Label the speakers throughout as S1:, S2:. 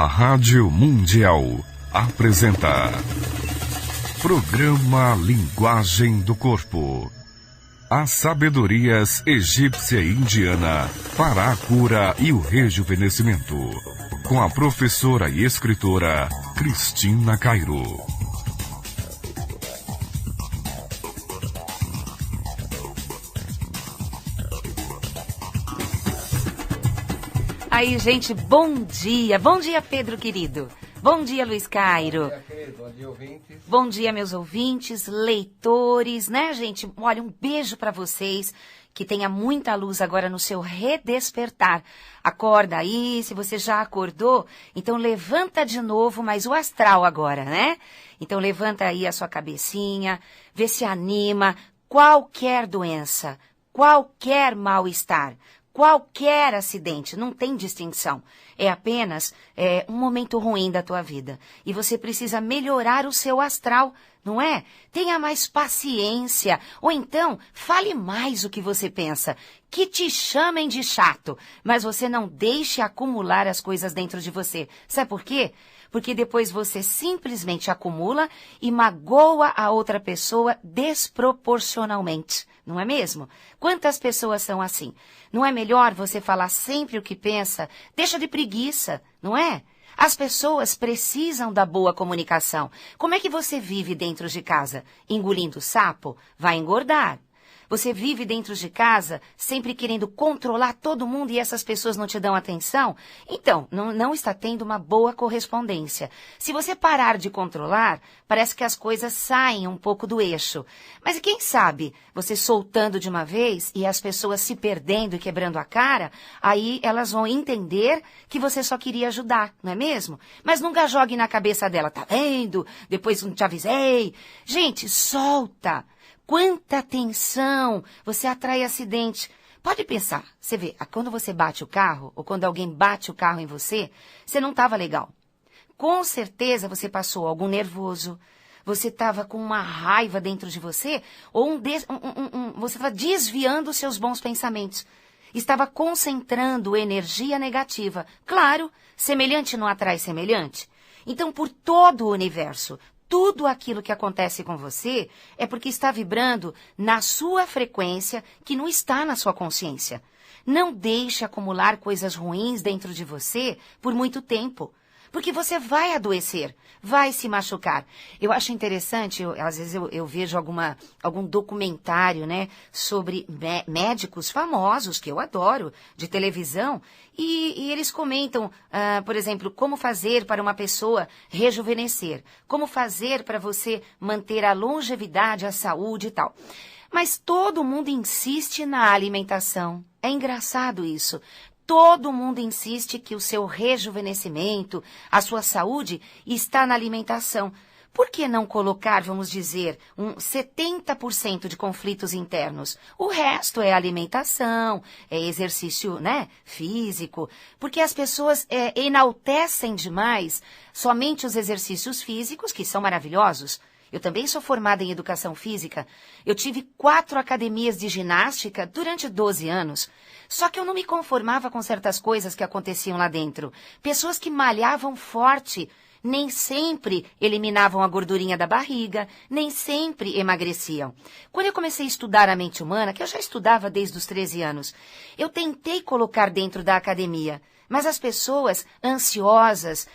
S1: A Rádio Mundial apresenta Programa Linguagem do Corpo. As sabedorias egípcia e indiana para a cura e o rejuvenescimento. Com a professora e escritora Cristina Cairo.
S2: Aí, gente, bom dia. Bom dia, Pedro, querido. Bom dia, Luiz Cairo.
S3: Bom dia, querido. Bom dia, ouvintes.
S2: Bom dia, meus ouvintes, leitores, né, gente? Olha, um beijo para vocês. Que tenha muita luz agora no seu redespertar. Acorda aí, se você já acordou, então levanta de novo, mas o astral agora, né? Então levanta aí a sua cabecinha, vê se anima. Qualquer doença, qualquer mal-estar, qualquer acidente, não tem distinção. É apenas um momento ruim da tua vida. E você precisa melhorar o seu astral, não é? Tenha mais paciência. Ou então, fale mais o que você pensa. Que te chamem de chato. Mas você não deixe acumular as coisas dentro de você. Sabe por quê? Porque depois você simplesmente acumula e magoa a outra pessoa desproporcionalmente. Não é mesmo? Quantas pessoas são assim? Não é melhor você falar sempre o que pensa? Deixa de preguiça, não é? As pessoas precisam da boa comunicação. Como é que você vive dentro de casa? Engolindo sapo? Vai engordar. Você vive dentro de casa sempre querendo controlar todo mundo e essas pessoas não te dão atenção? Então, não está tendo uma boa correspondência. Se você parar de controlar, parece que as coisas saem um pouco do eixo. Mas quem sabe, você soltando de uma vez e as pessoas se perdendo e quebrando a cara, aí elas vão entender que você só queria ajudar, não é mesmo? Mas nunca jogue na cabeça dela, tá vendo? Depois não te avisei. Gente, solta! Quanta tensão, você atrai acidente. Pode pensar, você vê, quando você bate o carro, ou quando alguém bate o carro em você, você não estava legal. Com certeza você passou algum nervoso, você estava com uma raiva dentro de você, ou você estava desviando os seus bons pensamentos. Estava concentrando energia negativa. Claro, semelhante não atrai semelhante. Então, por todo o universo, tudo aquilo que acontece com você é porque está vibrando na sua frequência que não está na sua consciência. Não deixe acumular coisas ruins dentro de você por muito tempo, porque você vai adoecer, vai se machucar. Eu acho interessante, às vezes eu vejo algum documentário, né, sobre médicos famosos, que eu adoro, de televisão, e eles comentam, por exemplo, como fazer para uma pessoa rejuvenescer, como fazer para você manter a longevidade, a saúde e tal. Mas todo mundo insiste na alimentação. É engraçado isso. Todo mundo insiste que o seu rejuvenescimento, a sua saúde, está na alimentação. Por que não colocar, vamos dizer, 70% de conflitos internos? O resto é alimentação, é exercício, né, físico. Porque as pessoas enaltecem demais somente os exercícios físicos, que são maravilhosos. Eu também sou formada em educação física. Eu tive 4 academias de ginástica durante 12 anos. Só que eu não me conformava com certas coisas que aconteciam lá dentro. Pessoas que malhavam forte, nem sempre eliminavam a gordurinha da barriga, nem sempre emagreciam. Quando eu comecei a estudar a mente humana, que eu já estudava desde os 13 anos, eu tentei colocar dentro da academia. Mas as pessoas ansiosas,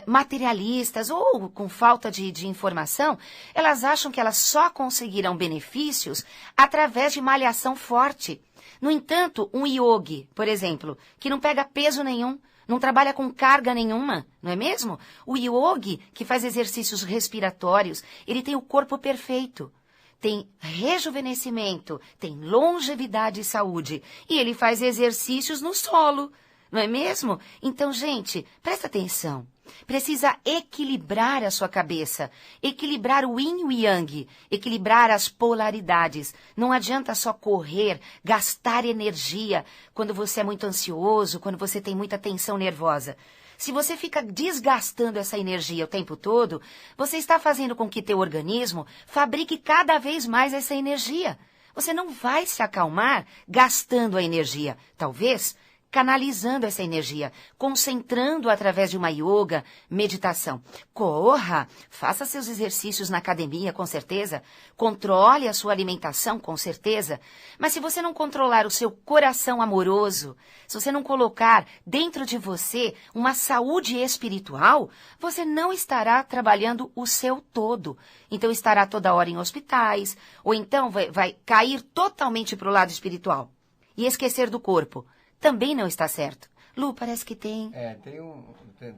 S2: materialistas ou com falta de informação, elas acham que elas só conseguirão benefícios através de malhação forte. No entanto, um yogi, por exemplo, que não pega peso nenhum, não trabalha com carga nenhuma, não é mesmo? O yogi, que faz exercícios respiratórios, ele tem o corpo perfeito. Tem rejuvenescimento, tem longevidade e saúde. E ele faz exercícios no solo. Não é mesmo? Então, gente, presta atenção. Precisa equilibrar a sua cabeça, equilibrar o yin e o yang, equilibrar as polaridades. Não adianta só correr, gastar energia quando você é muito ansioso, quando você tem muita tensão nervosa. Se você fica desgastando essa energia o tempo todo, você está fazendo com que teu organismo fabrique cada vez mais essa energia. Você não vai se acalmar gastando a energia. Talvez canalizando essa energia, concentrando através de uma yoga, meditação. Corra, faça seus exercícios na academia, com certeza. Controle a sua alimentação, com certeza. Mas se você não controlar o seu coração amoroso, se você não colocar dentro de você uma saúde espiritual, você não estará trabalhando o seu todo. Então estará toda hora em hospitais, ou então vai cair totalmente para o lado espiritual. E esquecer do corpo também não está certo. Lu, parece que tem...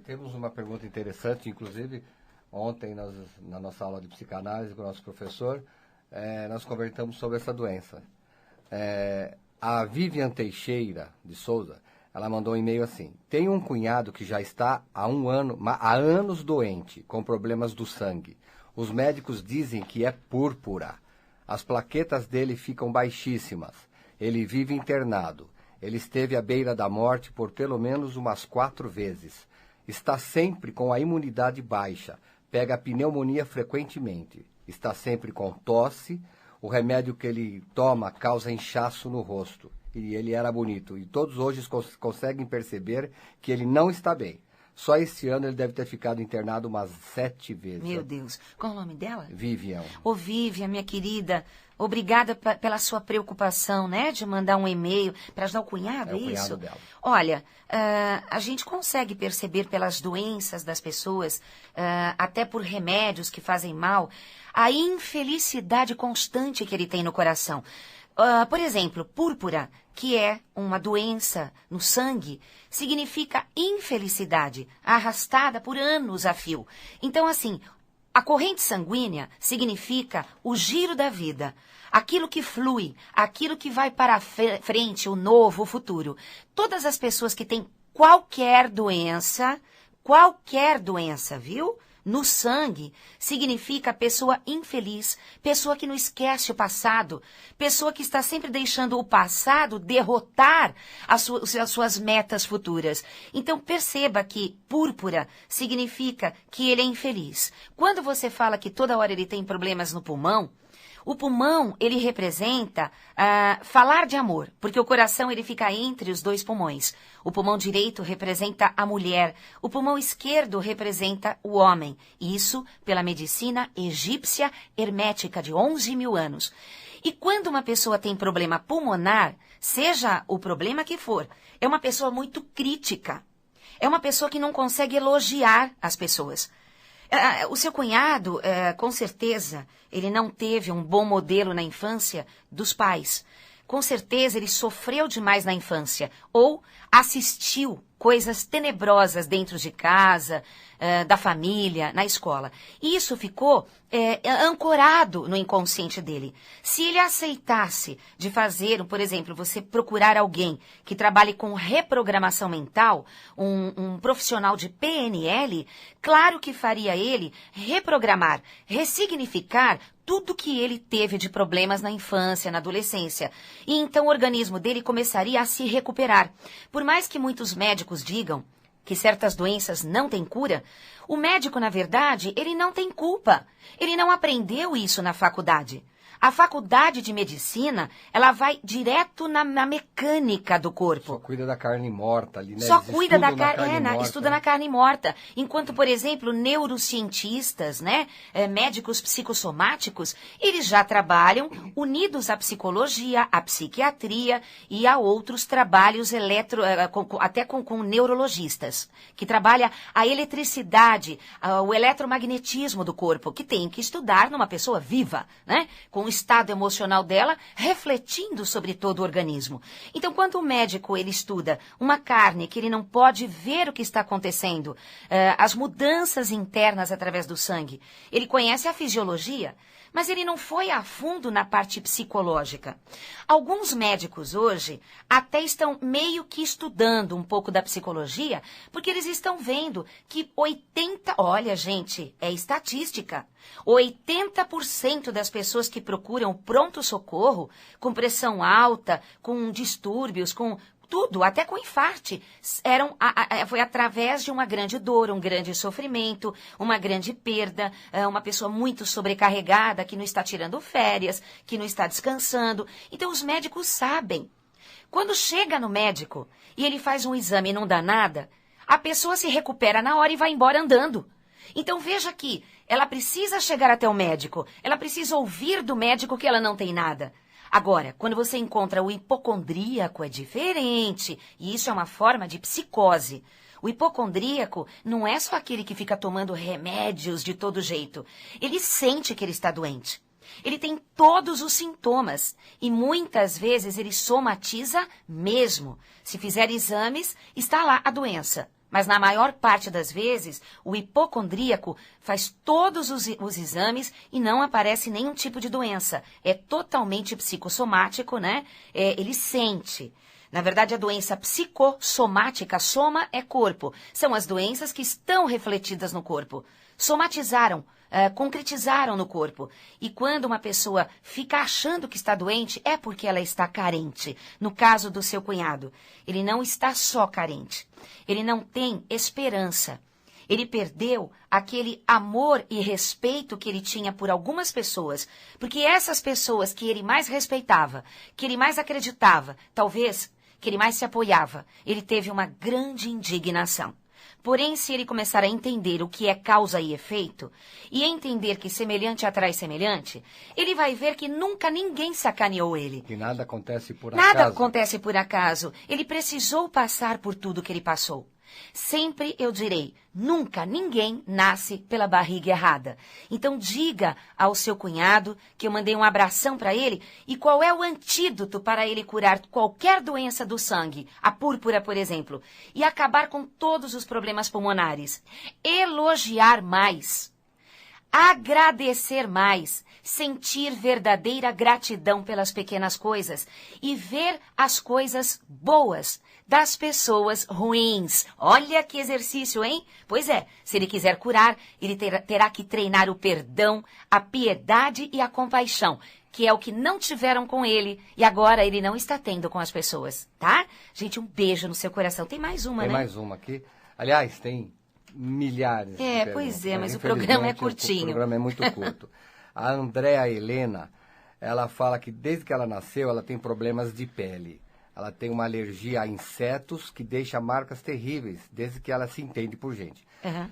S3: Temos uma pergunta interessante, inclusive ontem na nossa aula de psicanálise com o nosso professor, nós conversamos sobre essa doença. A Vivian Teixeira de Souza, ela mandou um e-mail assim: tenho um cunhado que já está há anos doente, com problemas do sangue. Os médicos dizem que é púrpura. As plaquetas dele ficam baixíssimas. Ele vive internado. Ele esteve à beira da morte por pelo menos umas 4 vezes. Está sempre com a imunidade baixa. Pega pneumonia frequentemente. Está sempre com tosse. O remédio que ele toma causa inchaço no rosto. E ele era bonito. E todos hoje conseguem perceber que ele não está bem. Só esse ano ele deve ter ficado internado umas 7 vezes.
S2: Meu Deus. Qual o nome dela?
S3: Vivian.
S2: Ô, Vivian, minha querida, obrigada pela sua preocupação, né? De mandar um e-mail para ajudar o cunhado,
S3: É o
S2: isso?
S3: cunhado dela.
S2: Olha, a gente consegue perceber pelas doenças das pessoas, até por remédios que fazem mal, a infelicidade constante que ele tem no coração. Por exemplo, púrpura, que é uma doença no sangue, significa infelicidade, arrastada por anos a fio. Então, assim, a corrente sanguínea significa o giro da vida, aquilo que flui, aquilo que vai para a frente, o novo, o futuro. Todas as pessoas que têm qualquer doença, viu? No sangue, significa pessoa infeliz, pessoa que não esquece o passado, pessoa que está sempre deixando o passado derrotar as suas metas futuras. Então, perceba que púrpura significa que ele é infeliz. Quando você fala que toda hora ele tem problemas no pulmão, o pulmão, ele representa falar de amor, porque o coração ele fica entre os 2 pulmões. O pulmão direito representa a mulher, o pulmão esquerdo representa o homem. Isso pela medicina egípcia hermética de 11.000 anos. E quando uma pessoa tem problema pulmonar, seja o problema que for, é uma pessoa muito crítica. É uma pessoa que não consegue elogiar as pessoas. O seu cunhado, com certeza, ele não teve um bom modelo na infância dos pais. Com certeza, ele sofreu demais na infância ou assistiu coisas tenebrosas dentro de casa, da família, na escola. E isso ficou ancorado no inconsciente dele. Se ele aceitasse de fazer, por exemplo, você procurar alguém que trabalhe com reprogramação mental, um profissional de PNL, claro que faria ele reprogramar, ressignificar tudo que ele teve de problemas na infância, na adolescência. E então o organismo dele começaria a se recuperar. Por mais que muitos médicos digam que certas doenças não têm cura, o médico, na verdade, ele não tem culpa. Ele não aprendeu isso na faculdade. A faculdade de medicina, ela vai direto na mecânica do corpo.
S3: Só cuida da carne morta ali, né?
S2: Só
S3: Eles
S2: cuida da
S3: estudam
S2: carne morta. Estuda na carne morta. Enquanto, por exemplo, neurocientistas, né, médicos psicossomáticos, eles já trabalham unidos à psicologia, à psiquiatria e a outros trabalhos até com neurologistas, que trabalha a eletricidade, o eletromagnetismo do corpo, que tem que estudar numa pessoa viva, né? Com o estado emocional dela, refletindo sobre todo o organismo. Então, quando o médico ele estuda uma carne que ele não pode ver o que está acontecendo, as mudanças internas através do sangue, ele conhece a fisiologia, mas ele não foi a fundo na parte psicológica. Alguns médicos hoje até estão meio que estudando um pouco da psicologia, porque eles estão vendo que olha, gente, é estatística. 80% das pessoas que procuram pronto-socorro, com pressão alta, com distúrbios, com tudo, até com infarte, foi através de uma grande dor, um grande sofrimento, uma grande perda, uma pessoa muito sobrecarregada, que não está tirando férias, que não está descansando. Então, os médicos sabem. Quando chega no médico e ele faz um exame e não dá nada, a pessoa se recupera na hora e vai embora andando. Então veja que ela precisa chegar até o médico, ela precisa ouvir do médico que ela não tem nada. Agora, quando você encontra o hipocondríaco é diferente, e isso é uma forma de psicose. O hipocondríaco não é só aquele que fica tomando remédios de todo jeito. Ele sente que ele está doente. Ele tem todos os sintomas e muitas vezes ele somatiza mesmo. Se fizer exames, está lá a doença. Mas na maior parte das vezes, o hipocondríaco faz todos os exames e não aparece nenhum tipo de doença. É totalmente psicossomático, né? Ele sente. Na verdade, a doença psicossomática, soma é corpo. São as doenças que estão refletidas no corpo. Somatizaram, concretizaram no corpo. E quando uma pessoa fica achando que está doente, é porque ela está carente. No caso do seu cunhado, ele não está só carente. Ele não tem esperança. Ele perdeu aquele amor e respeito que ele tinha por algumas pessoas, porque essas pessoas que ele mais respeitava, que ele mais acreditava, talvez que ele mais se apoiava, ele teve uma grande indignação. Porém, se ele começar a entender o que é causa e efeito, e entender que semelhante atrai semelhante, ele vai ver que nunca ninguém sacaneou ele.
S3: Que nada acontece por acaso.
S2: Nada acontece por acaso. Ele precisou passar por tudo que ele passou. Sempre eu direi, nunca ninguém nasce pela barriga errada. Então diga ao seu cunhado que eu mandei um abração para ele e qual é o antídoto para ele curar qualquer doença do sangue, a púrpura, por exemplo, e acabar com todos os problemas pulmonares. Elogiar mais, agradecer mais, sentir verdadeira gratidão pelas pequenas coisas e ver as coisas boas das pessoas ruins. Olha que exercício, hein? Pois é, se ele quiser curar, ele terá que treinar o perdão, a piedade e a compaixão, que é o que não tiveram com ele e agora ele não está tendo com as pessoas, tá? Gente, um beijo no seu coração. Tem mais uma, né?
S3: Tem mais uma aqui. Aliás, tem milhares de perguntas.
S2: Pois é, mas o programa é curtinho.
S3: O programa é muito curto. A Andréa Helena, ela fala que desde que ela nasceu, ela tem problemas de pele. Ela tem uma alergia a insetos que deixa marcas terríveis, desde que ela se entende por gente.
S2: Uhum.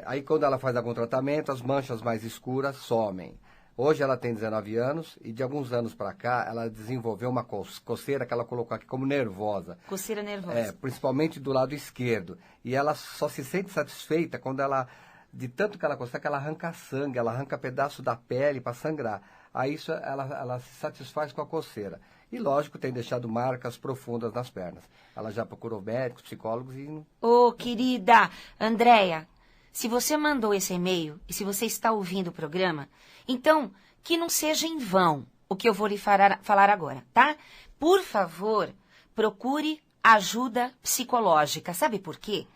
S3: Aí quando ela faz algum tratamento, as manchas mais escuras somem. Hoje ela tem 19 anos e de alguns anos para cá ela desenvolveu uma coceira que ela colocou aqui como nervosa.
S2: Coceira nervosa.
S3: Principalmente do lado esquerdo. E ela só se sente satisfeita quando ela, de tanto que ela coceira, que ela arranca sangue, ela arranca pedaço da pele para sangrar. Aí isso ela se satisfaz com a coceira. E, lógico, tem deixado marcas profundas nas pernas. Ela já procurou médicos, psicólogos e...
S2: Ô, querida Andréia, se você mandou esse e-mail e se você está ouvindo o programa, então que não seja em vão o que eu vou lhe falar agora, tá? Por favor, procure ajuda psicológica. Sabe por quê?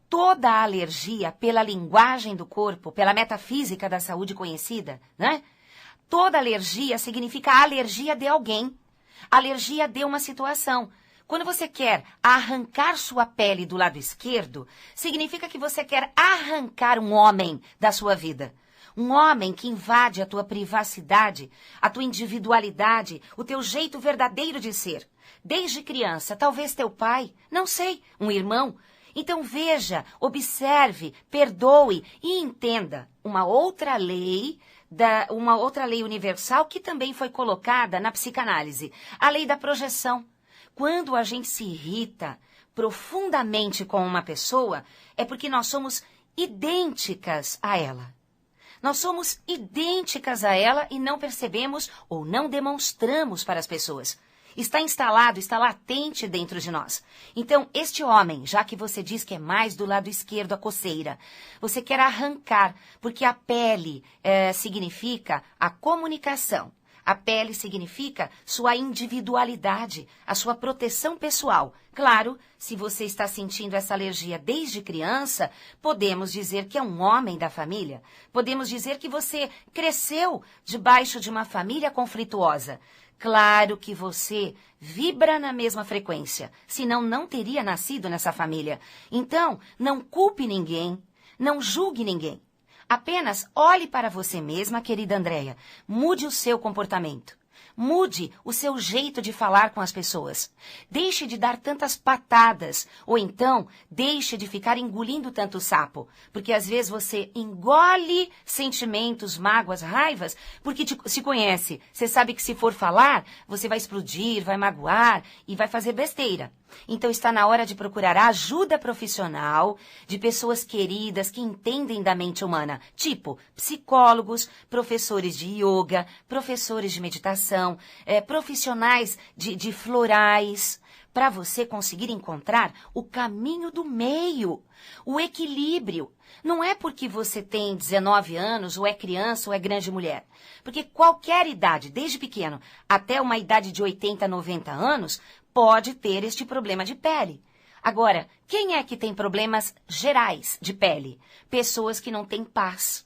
S2: Toda a alergia pela linguagem do corpo, pela metafísica da saúde conhecida, né? Toda alergia significa alergia de alguém. Alergia de uma situação. Quando você quer arrancar sua pele do lado esquerdo, significa que você quer arrancar um homem da sua vida. Um homem que invade a tua privacidade, a tua individualidade, o teu jeito verdadeiro de ser. Desde criança, talvez teu pai, não sei, um irmão. Então veja, observe, perdoe e entenda uma outra lei universal que também foi colocada na psicanálise, a lei da projeção. Quando a gente se irrita profundamente com uma pessoa, é porque nós somos idênticas a ela. Nós somos idênticas a ela e não percebemos ou não demonstramos para as pessoas. Está instalado, está latente dentro de nós. Então, este homem, já que você diz que é mais do lado esquerdo a coceira, você quer arrancar, porque a pele significa a comunicação. A pele significa sua individualidade, a sua proteção pessoal. Claro, se você está sentindo essa alergia desde criança, podemos dizer que é um homem da família. Podemos dizer que você cresceu debaixo de uma família conflituosa. Claro que você vibra na mesma frequência, senão não teria nascido nessa família. Então, não culpe ninguém, não julgue ninguém. Apenas olhe para você mesma, querida Andréia. Mude o seu comportamento. Mude o seu jeito de falar com as pessoas. Deixe de dar tantas patadas. Ou então, deixe de ficar engolindo tanto sapo. Porque às vezes você engole sentimentos, mágoas, raivas, porque se conhece. Você sabe que se for falar, você vai explodir, vai magoar e vai fazer besteira. Então está na hora de procurar ajuda profissional de pessoas queridas que entendem da mente humana, tipo psicólogos, professores de yoga, professores de meditação, profissionais de florais, para você conseguir encontrar o caminho do meio, o equilíbrio. Não é porque você tem 19 anos, ou é criança, ou é grande mulher. Porque qualquer idade, desde pequeno até uma idade de 80, 90 anos, pode ter este problema de pele. Agora, quem é que tem problemas gerais de pele? Pessoas que não têm paz.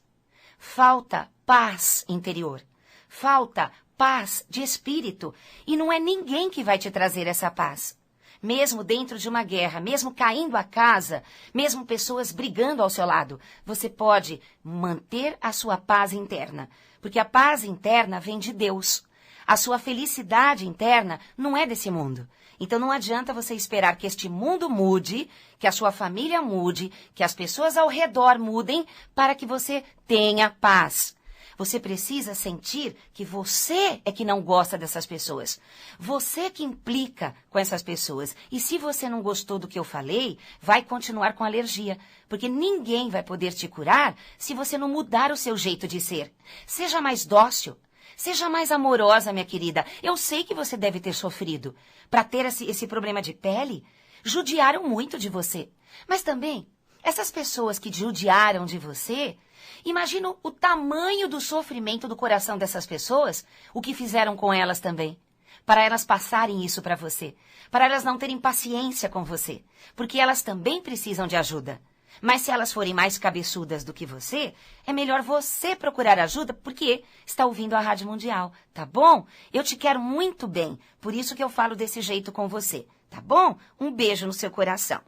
S2: Falta paz interior. Falta paz de espírito. E não é ninguém que vai te trazer essa paz. Mesmo dentro de uma guerra, mesmo caindo a casa, mesmo pessoas brigando ao seu lado, você pode manter a sua paz interna. Porque a paz interna vem de Deus. A sua felicidade interna não é desse mundo. Então não adianta você esperar que este mundo mude, que a sua família mude, que as pessoas ao redor mudem para que você tenha paz. Você precisa sentir que você é que não gosta dessas pessoas. Você que implica com essas pessoas. E se você não gostou do que eu falei, vai continuar com alergia. Porque ninguém vai poder te curar se você não mudar o seu jeito de ser. Seja mais dócil. Seja mais amorosa, minha querida. Eu sei que você deve ter sofrido. Para ter esse problema de pele, judiaram muito de você. Mas também, essas pessoas que judiaram de você, imagina o tamanho do sofrimento do coração dessas pessoas, o que fizeram com elas também. Para elas passarem isso para você. Para elas não terem paciência com você. Porque elas também precisam de ajuda. Mas se elas forem mais cabeçudas do que você, é melhor você procurar ajuda porque está ouvindo a Rádio Mundial, tá bom? Eu te quero muito bem, por isso que eu falo desse jeito com você, tá bom? Um beijo no seu coração.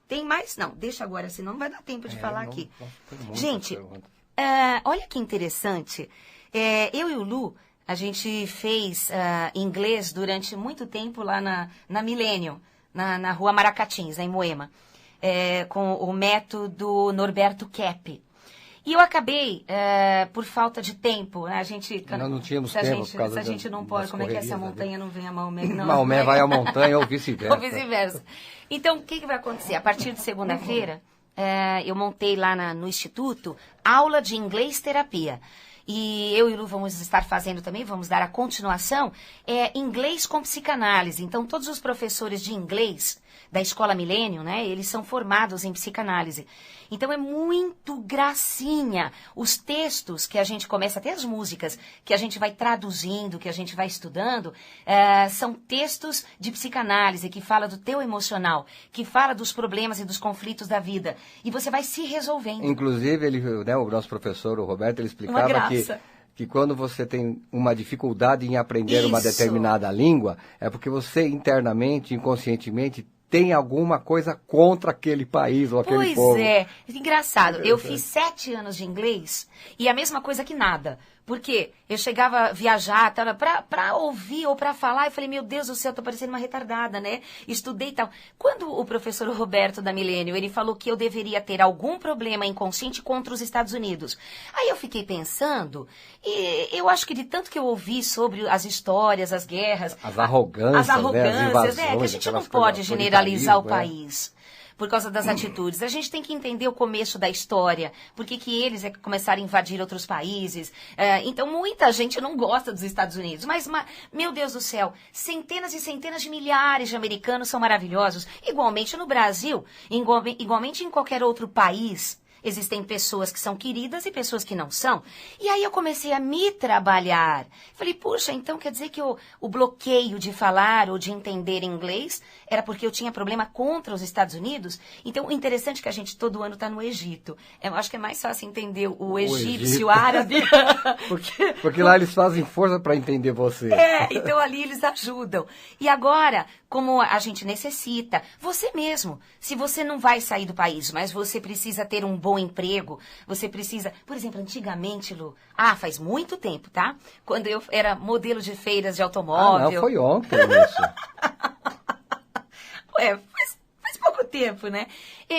S2: Tem mais? Não, deixa agora, senão não vai dar tempo de falar aqui. Gente, olha que interessante. Eu e o Lu, a gente fez inglês durante muito tempo lá na Millennium, na Rua Maracatins, em Moema. Com o método Norberto Kepp. E eu acabei, por falta de tempo, né?
S3: Nós não tínhamos tempo por causa
S2: se a gente não pode, como é que essa montanha não vem a Maomé? Não,
S3: Maomé vai à montanha ou vice-versa.
S2: Ou vice-versa. Então, o que vai acontecer? A partir de segunda-feira, eu montei lá no Instituto aula de inglês terapia. E eu e o Lu vamos estar fazendo também, vamos dar a continuação, inglês com psicanálise. Então, todos os professores de inglês da Escola Millennium, né, eles são formados em psicanálise. Então, é muito gracinha. Os textos que a gente começa, até as músicas que a gente vai traduzindo, que a gente vai estudando, são textos de psicanálise, que fala do teu emocional, que fala dos problemas e dos conflitos da vida. E você vai se resolvendo.
S3: Inclusive, o nosso professor, o Roberto, ele explicava que quando você tem uma dificuldade em aprender uma determinada língua, é porque você internamente, inconscientemente, tem alguma coisa contra aquele país ou aquele povo.
S2: Pois é. Engraçado. Eu fiz 7 anos de inglês e a mesma coisa que nada. Porque eu chegava a viajar para ouvir ou para falar, eu falei, meu Deus do céu, tô parecendo uma retardada, né? Estudei e tal. Quando o professor Roberto da Millennium, ele falou que eu deveria ter algum problema inconsciente contra os Estados Unidos. Aí eu fiquei pensando, e eu acho que de tanto que eu ouvi sobre as histórias, as guerras...
S3: As arrogâncias,
S2: as invasões, que a gente não pode generalizar o país. Por causa das atitudes. A gente tem que entender o começo da história. Por que eles começaram a invadir outros países. Então, muita gente não gosta dos Estados Unidos. Mas, meu Deus do céu, centenas e centenas de milhares de americanos são maravilhosos. Igualmente no Brasil, igualmente em qualquer outro país. Existem pessoas que são queridas e pessoas que não são. E aí eu comecei a me trabalhar. Falei, puxa, então quer dizer que o bloqueio de falar ou de entender inglês era porque eu tinha problema contra os Estados Unidos? Então, o interessante é que a gente todo ano está no Egito. Eu acho que é mais fácil entender o egípcio, o árabe.
S3: porque lá eles fazem força para entender você.
S2: Então ali eles ajudam. E agora, como a gente necessita, você mesmo, se você não vai sair do país, mas você precisa ter um bom bom emprego, você precisa... Por exemplo, antigamente, Lu, faz muito tempo, tá? Quando eu era modelo de feiras de automóvel...
S3: Não, foi ontem isso.
S2: Faz pouco tempo, né?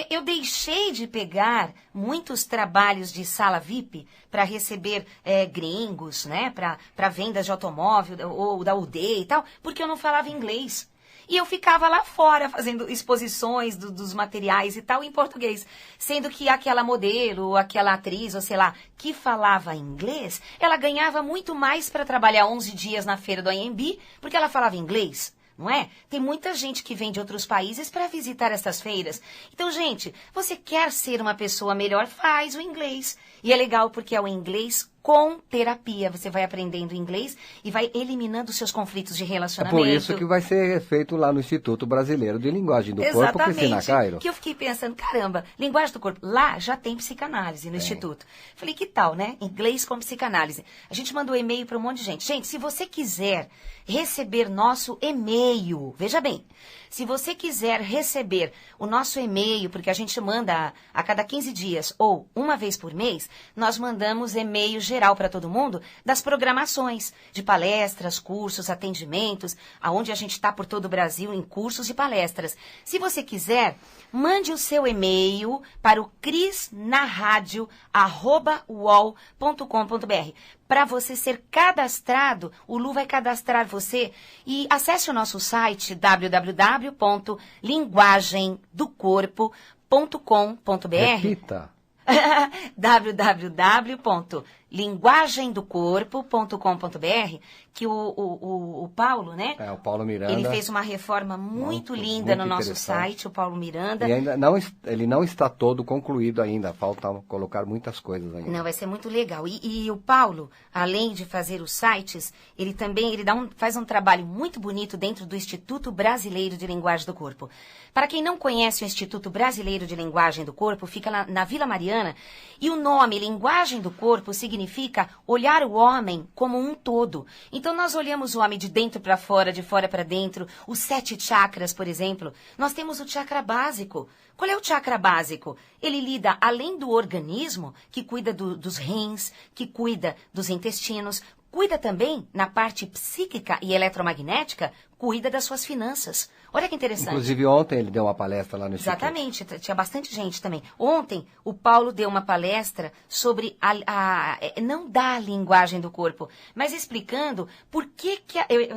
S2: Eu deixei de pegar muitos trabalhos de sala VIP para receber gringos, né? Para vendas de automóvel ou da UD e tal, porque eu não falava inglês. E eu ficava lá fora fazendo exposições dos materiais e tal em português. Sendo que aquela modelo, aquela atriz, ou sei lá, que falava inglês, ela ganhava muito mais para trabalhar 11 dias na feira do AMB, porque ela falava inglês. Não é? Tem muita gente que vem de outros países para visitar essas feiras. Então, gente, você quer ser uma pessoa melhor, faz o inglês. E é legal porque é o inglês com terapia. Você vai aprendendo inglês e vai eliminando seus conflitos de
S3: É
S2: relacionamento.
S3: por isso que vai ser feito lá no Instituto Brasileiro de Linguagem do Corpo, que ensina Cairo.
S2: Que eu fiquei pensando, caramba, linguagem do corpo, lá já tem psicanálise no Instituto. Falei, que tal, né? Inglês com psicanálise. A gente mandou e-mail para um monte de gente. Gente, se você quiser receber nosso e-mail, veja bem, se você quiser receber o nosso e-mail, porque a gente manda a cada 15 dias ou uma vez por mês, nós mandamos e-mail geral para todo mundo das programações de palestras, cursos, atendimentos, aonde a gente está por todo o Brasil em cursos e palestras. Se você quiser, mande o seu e-mail para o crisnaradio@uol.com.br. Para você ser cadastrado, o Lu vai cadastrar você e acesse o nosso site www.linguagemdocorpo.com.br.
S3: Repita.
S2: www.linguagemdocorpo.com.br, que o Paulo, né?
S3: O Paulo Miranda.
S2: Ele fez uma reforma muito linda no nosso site, o Paulo Miranda.
S3: E ainda ele não está todo concluído ainda, falta colocar muitas coisas ainda.
S2: Não, vai ser muito legal. E o Paulo, além de fazer os sites, ele também faz um trabalho muito bonito dentro do Instituto Brasileiro de Linguagem do Corpo. Para quem não conhece o Instituto Brasileiro de Linguagem do Corpo, fica na Vila Mariana, e o nome Linguagem do Corpo significa olhar o homem como um todo. Então, nós olhamos o homem de dentro para fora, de fora para dentro, os 7 chakras, por exemplo. Nós temos o chakra básico. Qual é o chakra básico? Ele lida, além do organismo, que cuida dos rins, que cuida dos intestinos, cuida também, na parte psíquica e eletromagnética, cuida das suas finanças. Olha que interessante.
S3: Inclusive, ontem ele deu uma palestra lá no Instituto.
S2: Exatamente, tinha bastante gente também. Ontem, o Paulo deu uma palestra sobre não da linguagem do corpo, mas explicando por que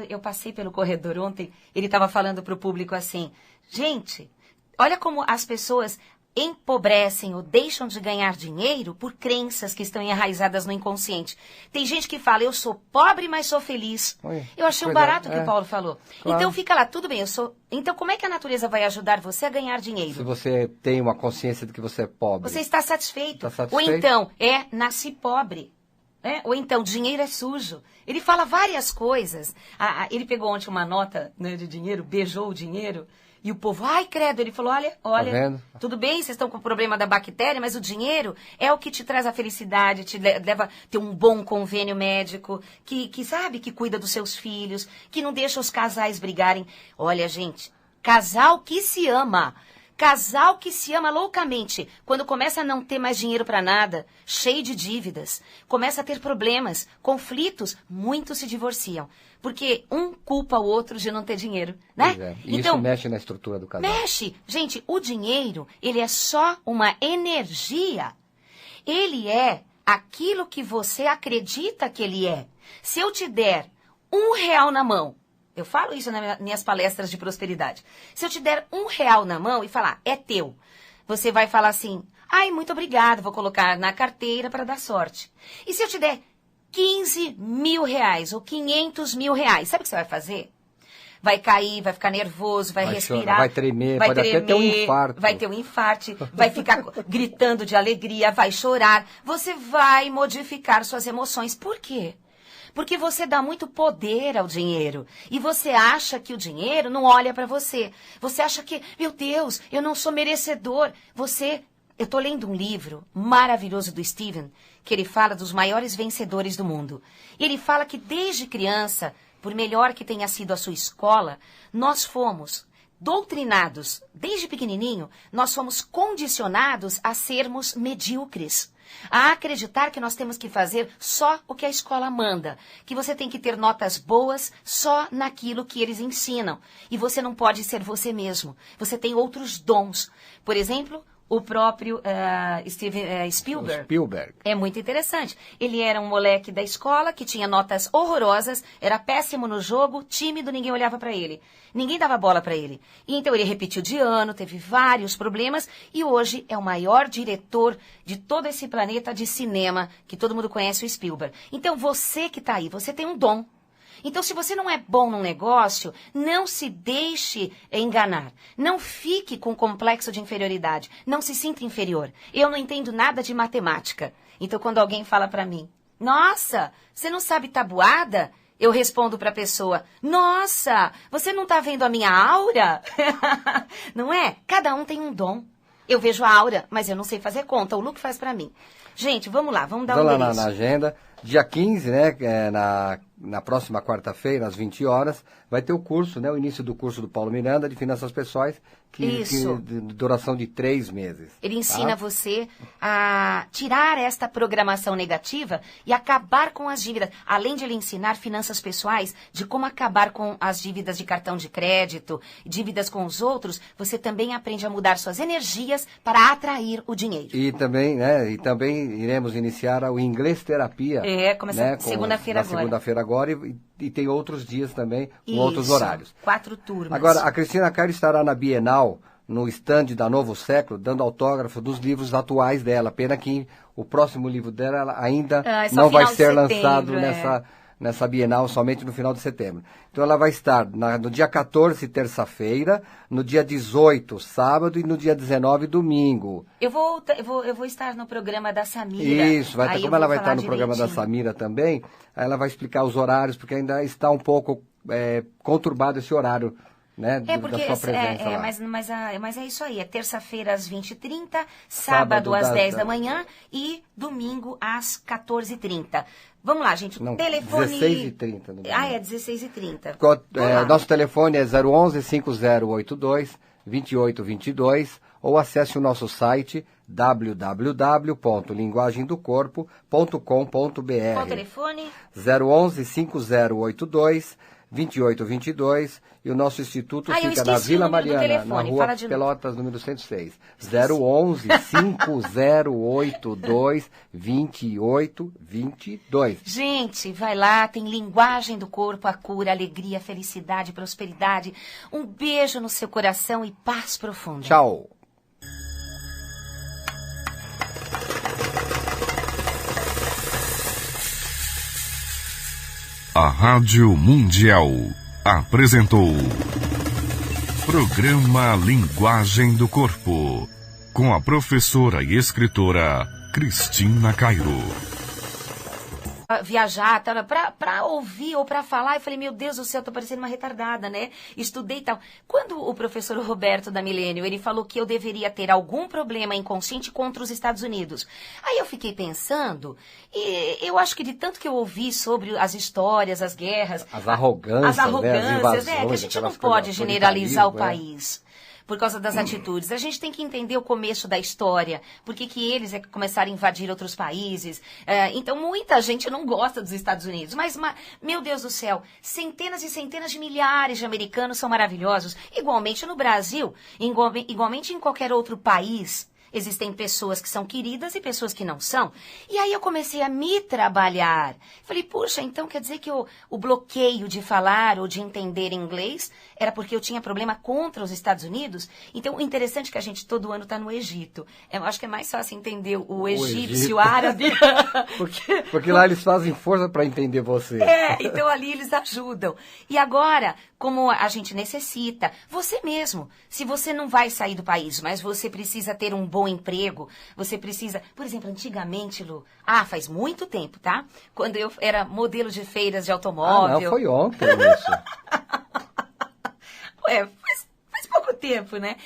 S2: eu passei pelo corredor ontem, ele estava falando para o público assim, gente, olha como as pessoas empobrecem ou deixam de ganhar dinheiro por crenças que estão enraizadas no inconsciente. Tem gente que fala, eu sou pobre, mas sou feliz.
S3: Oi,
S2: eu achei um barato o que o Paulo falou.
S3: Claro.
S2: Então fica lá, tudo bem, eu sou... Então como é que a natureza vai ajudar você a ganhar dinheiro?
S3: Se você tem uma consciência de que você é pobre.
S2: Você está satisfeito.
S3: Está satisfeito?
S2: Ou então, nasci pobre. Ou então, dinheiro é sujo. Ele fala várias coisas. Ele pegou ontem uma nota, né, de dinheiro, beijou o dinheiro. E o povo, ai, credo, ele falou, olha,
S3: Tá vendo?
S2: tudo bem, vocês estão com o problema da bactéria, mas o dinheiro é o que te traz a felicidade, te leva a ter um bom convênio médico, que sabe, que cuida dos seus filhos, que não deixa os casais brigarem. Olha, gente, casal que se ama loucamente, quando começa a não ter mais dinheiro para nada, cheio de dívidas, começa a ter problemas, conflitos, muitos se divorciam. Porque um culpa o outro de não ter dinheiro, né?
S3: Pois é. E
S2: então,
S3: isso mexe na estrutura do casal.
S2: Mexe. Gente, o dinheiro, ele é só uma energia. Ele é aquilo que você acredita que ele é. Se eu te der R$1 na mão, eu falo isso nas minhas palestras de prosperidade. Se eu te der R$1 na mão e falar, é teu, você vai falar assim, ai, muito obrigado, vou colocar na carteira para dar sorte. E se eu te der R$15 mil ou R$500 mil, sabe o que você vai fazer? Vai cair, vai ficar nervoso, vai respirar.
S3: Chorar, vai tremer, pode até ter um infarto.
S2: Vai ter um infarto, vai ficar gritando de alegria, vai chorar. Você vai modificar suas emoções. Por quê? Porque você dá muito poder ao dinheiro. E você acha que o dinheiro não olha para você. Você acha que, meu Deus, eu não sou merecedor. Eu estou lendo um livro maravilhoso do Steven, que ele fala dos maiores vencedores do mundo. E ele fala que desde criança, por melhor que tenha sido a sua escola, nós fomos doutrinados, desde pequenininho, nós fomos condicionados a sermos medíocres. A acreditar que nós temos que fazer só o que a escola manda, que você tem que ter notas boas só naquilo que eles ensinam. E você não pode ser você mesmo. Você tem outros dons. Por exemplo, o próprio Steven Spielberg. É muito interessante. Ele era um moleque da escola que tinha notas horrorosas, era péssimo no jogo, tímido, ninguém olhava para ele. Ninguém dava bola para ele. E então ele repetiu de ano, teve vários problemas e hoje é o maior diretor de todo esse planeta de cinema, que todo mundo conhece, o Spielberg. Então você que está aí, você tem um dom. Então, se você não é bom num negócio, não se deixe enganar. Não fique com complexo de inferioridade. Não se sinta inferior. Eu não entendo nada de matemática. Então, quando alguém fala para mim, nossa, você não sabe tabuada? Eu respondo para a pessoa, nossa, você não está vendo a minha aura? Não é? Cada um tem um dom. Eu vejo a aura, mas eu não sei fazer conta. O Luke faz para mim. Gente, vamos lá, vamos dar um endereço.
S3: Vamos lá na agenda. Dia 15, né, na próxima quarta-feira, às 20 horas, vai ter o curso, né, o início do curso do Paulo Miranda de Finanças Pessoais, que de duração de 3 meses.
S2: Ele ensina você a tirar esta programação negativa e acabar com as dívidas. Além de ele ensinar finanças pessoais, de como acabar com as dívidas de cartão de crédito, dívidas com os outros, você também aprende a mudar suas energias para atrair o dinheiro.
S3: E também, né, iremos iniciar o Inglês Terapia.
S2: Começa segunda-feira agora.
S3: Segunda-feira agora e tem outros dias também, com outros horários.
S2: 4 turmas.
S3: Agora, a Cristina Cairo estará na Bienal, no estande da Novo Século, dando autógrafo dos livros atuais dela. Pena que o próximo livro dela ainda não vai ser lançado nessa Bienal, somente no final de setembro. Então ela vai estar no dia 14, terça-feira, no dia 18, sábado, e no dia 19, domingo.
S2: Eu vou estar no programa da Samira.
S3: Isso, como ela vai estar no programa da Samira também, aí ela vai explicar os horários, porque ainda está um pouco conturbado esse horário, né, da sua presença lá.
S2: Mas é isso aí, é terça-feira às 20h30, sábado às 10 da manhã e domingo às 14h30. Vamos lá, gente, o telefone...
S3: 16h30.
S2: É 16h30.
S3: Nosso telefone é 011-5082-2822 ou acesse o nosso site www.linguagemdocorpo.com.br.
S2: Qual o telefone?
S3: 011-5082-2822 e o nosso instituto fica na Vila Mariana, na rua Pelotas, número 106. 011-5082-2822.
S2: Gente, vai lá, tem Linguagem do Corpo, a cura, alegria, felicidade, prosperidade. Um beijo no seu coração e paz profunda.
S3: Tchau.
S1: A Rádio Mundial apresentou Programa Linguagem do Corpo, com a professora e escritora Cristina Cairo.
S2: Viajar, pra ouvir ou pra falar, eu falei, meu Deus do céu, tô parecendo uma retardada, né? Estudei e tal. Quando o professor Roberto da Milênio, ele falou que eu deveria ter algum problema inconsciente contra os Estados Unidos. Aí eu fiquei pensando, e eu acho que de tanto que eu ouvi sobre as histórias, as guerras...
S3: As arrogâncias,
S2: as invasões, que a gente não pode generalizar o país. Por causa das atitudes. A gente tem que entender o começo da história, por que eles começaram a invadir outros países. Então, muita gente não gosta dos Estados Unidos. Mas, meu Deus do céu, centenas e centenas de milhares de americanos são maravilhosos. Igualmente no Brasil, igualmente em qualquer outro país. Existem pessoas que são queridas e pessoas que não são. E aí eu comecei a me trabalhar. Falei, puxa, então quer dizer que o bloqueio de falar ou de entender inglês era porque eu tinha problema contra os Estados Unidos? Então, o interessante é que a gente todo ano está no Egito. Eu acho que é mais fácil entender o egípcio, árabe.
S3: porque lá eles fazem força para entender você.
S2: Então ali eles ajudam. E agora, como a gente necessita, você mesmo, se você não vai sair do país, mas você precisa ter um bom emprego, você precisa... Por exemplo, antigamente, Lu, faz muito tempo, tá? Quando eu era modelo de feiras de automóvel...
S3: não, foi ontem isso.
S2: Faz pouco tempo, né?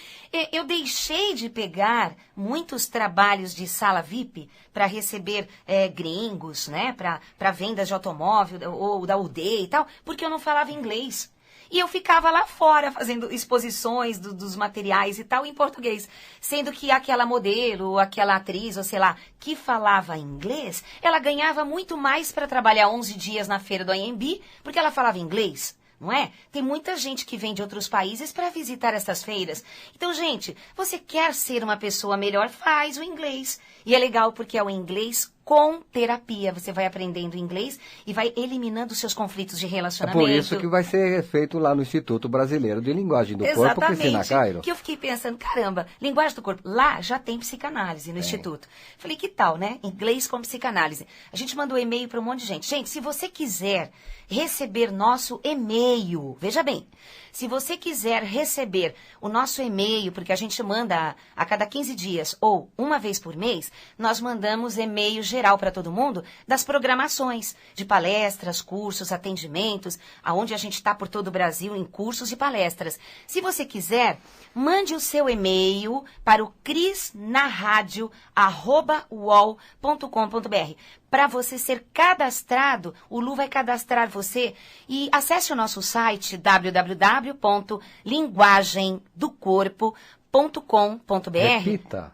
S2: Eu deixei de pegar muitos trabalhos de sala VIP para receber gringos, né? Para vendas de automóvel ou da UD e tal, porque eu não falava inglês. E eu ficava lá fora fazendo exposições dos materiais e tal em português. Sendo que aquela modelo, aquela atriz, ou sei lá, que falava inglês, ela ganhava muito mais para trabalhar 11 dias na feira do AMB, porque ela falava inglês. Não é? Tem muita gente que vem de outros países para visitar essas feiras. Então, gente, você quer ser uma pessoa melhor, faz o inglês. E é legal porque é o inglês com terapia. Você vai aprendendo inglês e vai eliminando seus conflitos de
S3: É
S2: relacionamento.
S3: por isso que vai ser feito lá no Instituto Brasileiro de Linguagem do Corpo, Cristina Cairo.
S2: Que eu fiquei pensando, caramba, linguagem do corpo, lá já tem psicanálise no Instituto. Falei, que tal, né? Inglês com psicanálise. A gente mandou e-mail para um monte de gente. Gente, se você quiser receber nosso e-mail, veja bem, se você quiser receber o nosso e-mail, porque a gente manda a cada 15 dias ou uma vez por mês, nós mandamos e-mail geral para todo mundo das programações de palestras, cursos, atendimentos, aonde a gente está por todo o Brasil em cursos e palestras. Se você quiser, mande o seu e-mail para o crisnaradio@uol.com.br. Para você ser cadastrado, o Lu vai cadastrar você e acesse o nosso site www.linguagemdocorpo.com.br.
S3: Repita.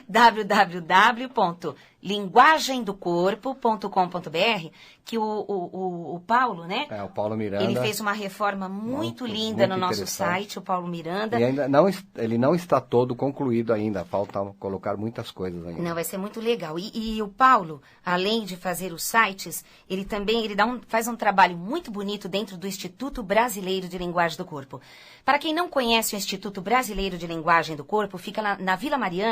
S2: www.linguagemdocorpo.com.br, que o Paulo, né?
S3: O Paulo Miranda.
S2: Ele fez uma reforma muito linda no nosso site, o Paulo Miranda.
S3: E ainda ele não está todo concluído ainda, falta colocar muitas coisas ainda.
S2: Não, vai ser muito legal. E o Paulo, além de fazer os sites, ele também faz um trabalho muito bonito dentro do Instituto Brasileiro de Linguagem do Corpo. Para quem não conhece o Instituto Brasileiro de Linguagem do Corpo, fica lá na Vila Mariana,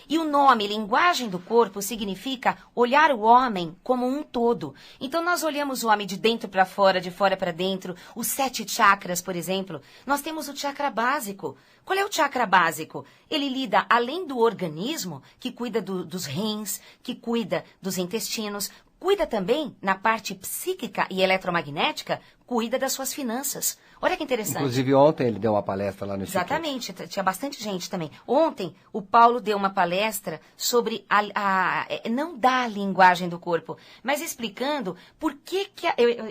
S2: e o nome Linguagem do Corpo significa olhar o homem como um todo. Então, nós olhamos o homem de dentro para fora, de fora para dentro, os 7 chakras, por exemplo. Nós temos o chakra básico. Qual é o chakra básico? Ele lida, além do organismo, que cuida dos rins, que cuida dos intestinos, cuida também, na parte psíquica e eletromagnética, cuida das suas finanças. Olha que interessante.
S3: Inclusive, ontem ele deu uma palestra lá no Instituto.
S2: Exatamente, tinha bastante gente também. Ontem, o Paulo deu uma palestra sobre não da linguagem do corpo, mas explicando por que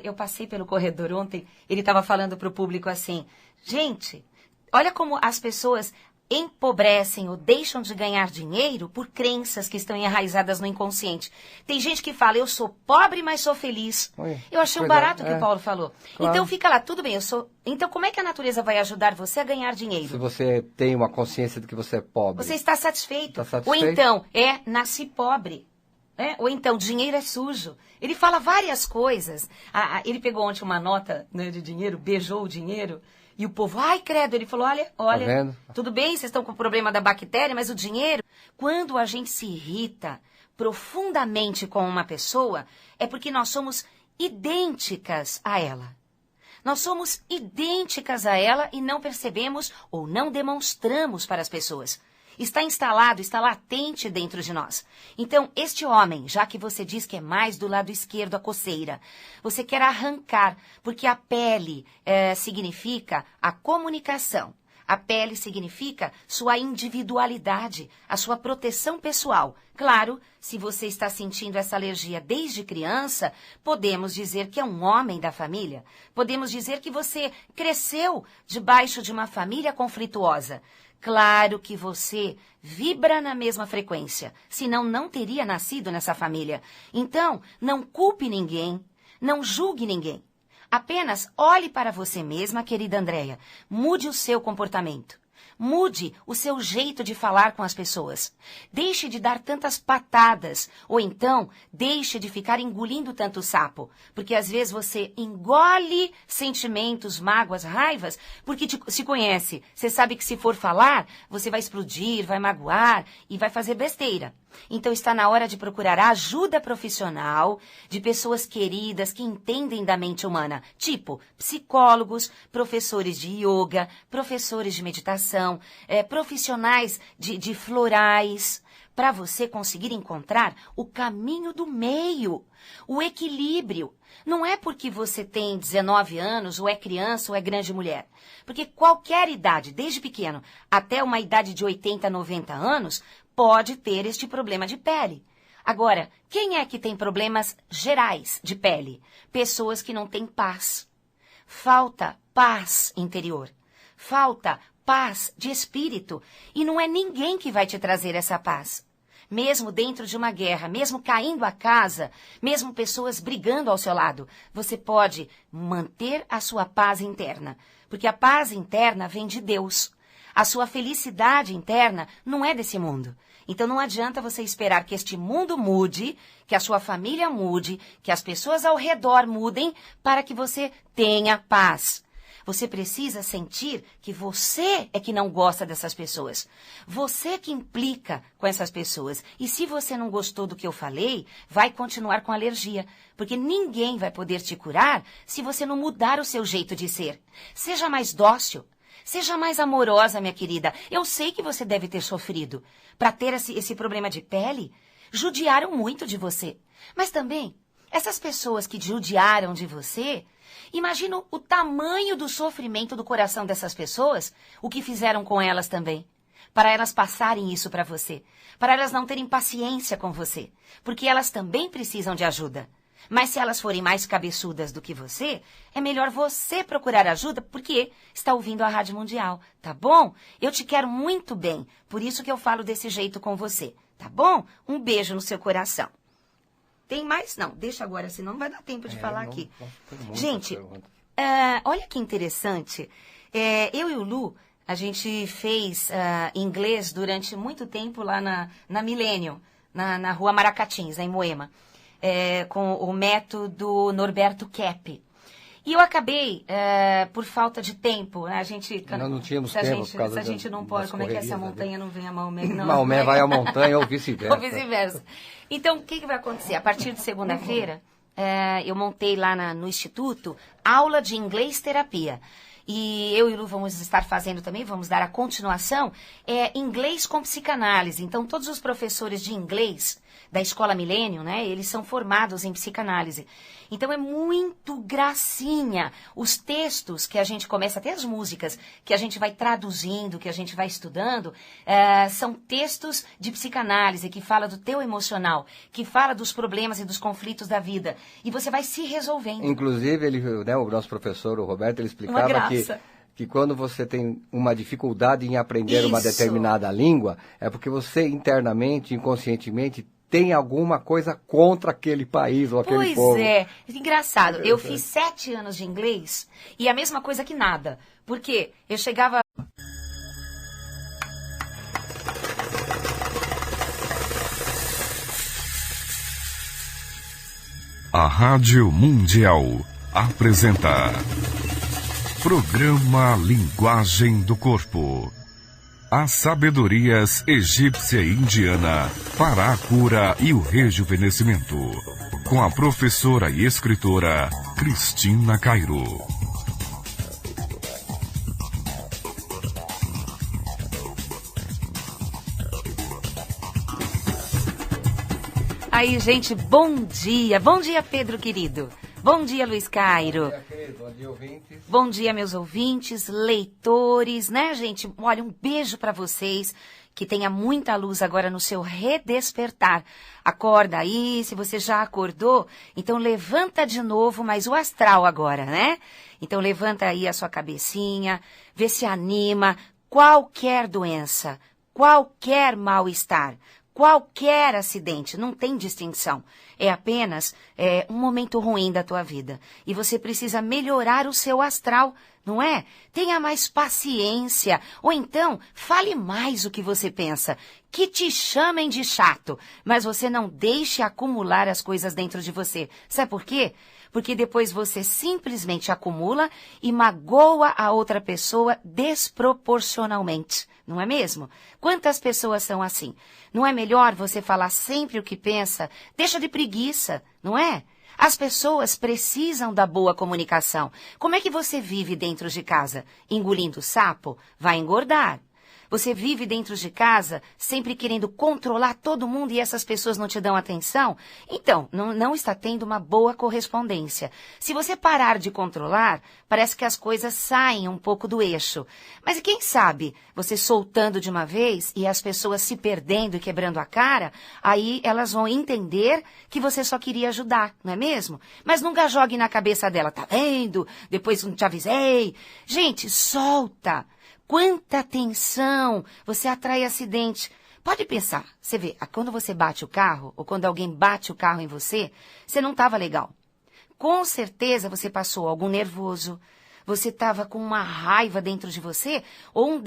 S2: eu passei pelo corredor ontem, ele estava falando para o público assim, gente, olha como as pessoas empobrecem ou deixam de ganhar dinheiro por crenças que estão enraizadas no inconsciente. Tem gente que fala, eu sou pobre, mas sou feliz. Eu achei um barato o que o Paulo falou. Claro. Então fica lá, tudo bem, Então como é que a natureza vai ajudar você a ganhar dinheiro?
S3: Se você tem uma consciência de que você é pobre.
S2: Você está satisfeito.
S3: Está satisfeito?
S2: Ou então, nasci pobre. Ou então, dinheiro é sujo. Ele fala várias coisas. Ele pegou ontem uma nota, né, de dinheiro, beijou o dinheiro. E o povo, ai, credo, ele falou, olha,
S3: tá
S2: tudo bem, vocês estão com o problema da bactéria, mas o dinheiro, quando a gente se irrita profundamente com uma pessoa, é porque nós somos idênticas a ela. Nós somos idênticas a ela e não percebemos ou não demonstramos para as pessoas. Está instalado, está latente dentro de nós. Então, este homem, já que você diz que é mais do lado esquerdo a coceira, você quer arrancar, porque a pele significa a comunicação. A pele significa sua individualidade, a sua proteção pessoal. Claro, se você está sentindo essa alergia desde criança, podemos dizer que é um homem da família. Podemos dizer que você cresceu debaixo de uma família conflituosa. Claro que você vibra na mesma frequência, senão não teria nascido nessa família. Então, não culpe ninguém, não julgue ninguém. Apenas olhe para você mesma, querida Andréia. Mude o seu comportamento. Mude o seu jeito de falar com as pessoas. Deixe de dar tantas patadas. Ou então, deixe de ficar engolindo tanto sapo. Porque às vezes você engole sentimentos, mágoas, raivas, porque se conhece. Você sabe que se for falar, você vai explodir, vai magoar e vai fazer besteira. Então está na hora de procurar ajuda profissional de pessoas queridas que entendem da mente humana, tipo psicólogos, professores de yoga, professores de meditação, profissionais de florais, para você conseguir encontrar o caminho do meio, o equilíbrio. Não é porque você tem 19 anos, ou é criança, ou é grande mulher. Porque qualquer idade, desde pequeno até uma idade de 80, 90 anos, pode ter este problema de pele. Agora, quem é que tem problemas gerais de pele? Pessoas que não têm paz. falta paz interior, falta paz de espírito, e não é ninguém que vai te trazer essa paz. Mesmo dentro de uma guerra, mesmo caindo a casa, mesmo pessoas brigando ao seu lado, você pode manter a sua paz interna, porque a paz interna vem de Deus. A sua felicidade interna não é desse mundo. Então não adianta você esperar que este mundo mude, que a sua família mude, que as pessoas ao redor mudem para que você tenha paz. Você precisa sentir que você é que não gosta dessas pessoas. Você que implica com essas pessoas. E se você não gostou do que eu falei, vai continuar com alergia. Porque ninguém vai poder te curar se você não mudar o seu jeito de ser. Seja mais dócil. Seja mais amorosa, minha querida. Eu sei que você deve ter sofrido. Para ter esse problema de pele, judiaram muito de você. Mas também, essas pessoas que judiaram de você, imagina o tamanho do sofrimento do coração dessas pessoas, o que fizeram com elas também. Para elas passarem isso para você. Para elas não terem paciência com você. Porque elas também precisam de ajuda. Mas se elas forem mais cabeçudas do que você, é melhor você procurar ajuda porque está ouvindo a Rádio Mundial, tá bom? Eu te quero muito bem, por isso que eu falo desse jeito com você, tá bom? Um beijo no seu coração. Tem mais? Não, deixa agora, senão não vai dar tempo de falar aqui. Gente, olha que interessante. Eu e o Lu, a gente fez inglês durante muito tempo lá na Millennium, na rua Maracatins, em Moema. Com o método Norberto Kepp. E eu acabei, por falta de tempo, né?
S3: Nós não tínhamos tempo por causa
S2: se a gente não pode, como é que essa montanha não vem a Maomé?
S3: Maomé vai à montanha ou vice-versa.
S2: Ou vice-versa. Então, o que vai acontecer? A partir de segunda-feira, eu montei lá no Instituto aula de inglês terapia. E eu e o Lu vamos estar fazendo também, vamos dar a continuação, inglês com psicanálise. Então, todos os professores de inglês da Escola Millennium, né, eles são formados em psicanálise. Então, é muito gracinha. Os textos que a gente começa, até as músicas, que a gente vai traduzindo, que a gente vai estudando, são textos de psicanálise, que fala do teu emocional, que fala dos problemas e dos conflitos da vida. E você vai se resolvendo.
S3: Inclusive, o nosso professor, o Roberto, ele explicava que quando você tem uma dificuldade em aprender uma determinada língua, é porque você internamente, inconscientemente, tem alguma coisa contra aquele país ou aquele povo.
S2: Pois é. Engraçado. Eu fiz 7 anos de inglês e a mesma coisa que nada. Porque eu chegava...
S1: A Rádio Mundial apresenta Programa Linguagem do Corpo. As sabedorias egípcia e indiana para a cura e o rejuvenescimento. Com a professora e escritora Cristina Cairo.
S2: Aí, gente, bom dia. Bom dia, Pedro querido. Bom dia, Luiz Cairo.
S3: Bom dia, querido. Bom dia, ouvintes.
S2: Bom dia, meus ouvintes, leitores, né, gente? Olha, um beijo para vocês. Que tenha muita luz agora no seu redespertar. Acorda aí, se você já acordou, então levanta de novo, mas o astral agora, né? Então levanta aí a sua cabecinha, vê se anima. Qualquer doença, qualquer mal-estar, qualquer acidente, não tem distinção. É apenas um momento ruim da tua vida. E você precisa melhorar o seu astral, não é? Tenha mais paciência. Ou então, fale mais o que você pensa. Que te chamem de chato. Mas você não deixe acumular as coisas dentro de você. Sabe por quê? Porque depois você simplesmente acumula e magoa a outra pessoa desproporcionalmente. Não é mesmo? Quantas pessoas são assim? Não é melhor você falar sempre o que pensa? Deixa de preguiça, não é? As pessoas precisam da boa comunicação. Como é que você vive dentro de casa? Engolindo sapo? Vai engordar. Você vive dentro de casa, sempre querendo controlar todo mundo e essas pessoas não te dão atenção? Então, não está tendo uma boa correspondência. Se você parar de controlar, parece que as coisas saem um pouco do eixo. Mas quem sabe, você soltando de uma vez e as pessoas se perdendo e quebrando a cara, aí elas vão entender que você só queria ajudar, não é mesmo? Mas nunca jogue na cabeça dela, tá vendo? Depois não te avisei. Gente, solta. Quanta tensão, você atrai acidente. Pode pensar, você vê, quando você bate o carro, ou quando alguém bate o carro em você, você não estava legal. Com certeza você passou algum nervoso, você estava com uma raiva dentro de você, ou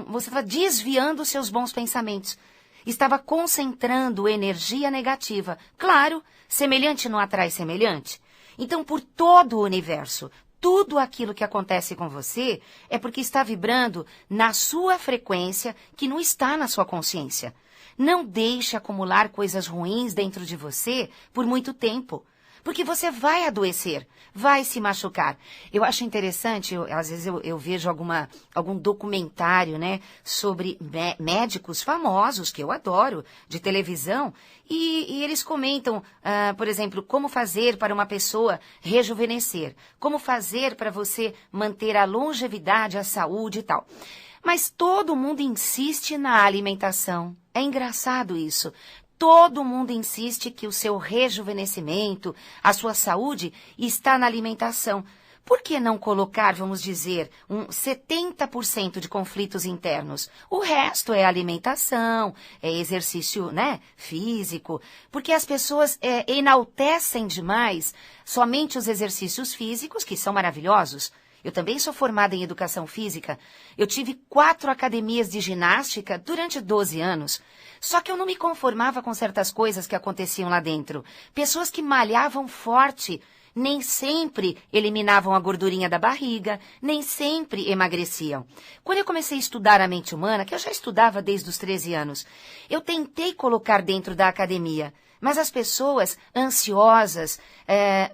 S2: você estava desviando os seus bons pensamentos. Estava concentrando energia negativa. Claro, semelhante não atrai semelhante. Então, por todo o universo, tudo aquilo que acontece com você é porque está vibrando na sua frequência que não está na sua consciência. Não deixe acumular coisas ruins dentro de você por muito tempo. Porque você vai adoecer, vai se machucar. Eu acho interessante, às vezes eu vejo algum documentário, né, sobre médicos famosos, que eu adoro, de televisão, e eles comentam, por exemplo, como fazer para uma pessoa rejuvenescer, como fazer para você manter a longevidade, a saúde e tal. Mas todo mundo insiste na alimentação. É engraçado isso. Todo mundo insiste que o seu rejuvenescimento, a sua saúde, está na alimentação. Por que não colocar, vamos dizer, 70% de conflitos internos? O resto é alimentação, é exercício, né, físico. Porque as pessoas enaltecem demais somente os exercícios físicos, que são maravilhosos. Eu também sou formada em educação física. Eu tive 4 academias de ginástica durante 12 anos. Só que eu não me conformava com certas coisas que aconteciam lá dentro. Pessoas que malhavam forte, nem sempre eliminavam a gordurinha da barriga, nem sempre emagreciam. Quando eu comecei a estudar a mente humana, que eu já estudava desde os 13 anos, eu tentei colocar dentro da academia. Mas as pessoas ansiosas,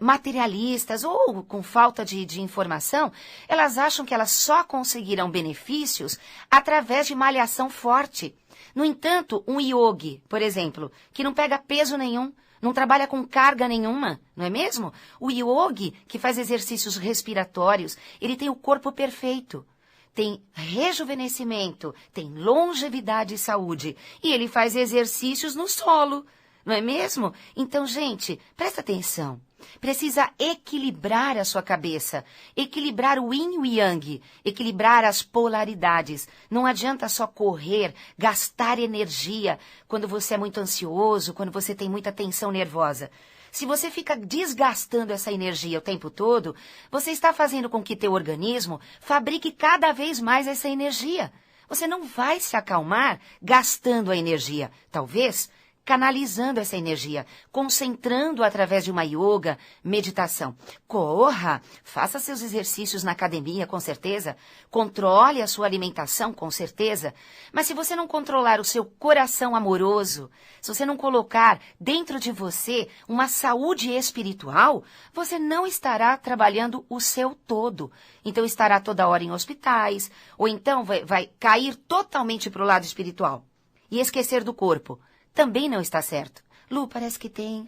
S2: materialistas ou com falta de informação, elas acham que elas só conseguirão benefícios através de malhação forte. No entanto, um yogi, por exemplo, que não pega peso nenhum, não trabalha com carga nenhuma, não é mesmo? O yogi, que faz exercícios respiratórios, ele tem o corpo perfeito. Tem rejuvenescimento, tem longevidade e saúde. E ele faz exercícios no solo. Não é mesmo? Então, gente, presta atenção. Precisa equilibrar a sua cabeça, equilibrar o yin e o yang, equilibrar as polaridades. Não adianta só correr, gastar energia quando você é muito ansioso, quando você tem muita tensão nervosa. Se você fica desgastando essa energia o tempo todo, você está fazendo com que teu organismo fabrique cada vez mais essa energia. Você não vai se acalmar gastando a energia. Talvez canalizando essa energia, concentrando através de uma yoga, meditação. Corra, faça seus exercícios na academia, com certeza. Controle a sua alimentação, com certeza. Mas se você não controlar o seu coração amoroso, se você não colocar dentro de você uma saúde espiritual, você não estará trabalhando o seu todo. Então estará toda hora em hospitais, ou então vai cair totalmente para o lado espiritual e esquecer do corpo. Também não está certo. Lu, parece que tem...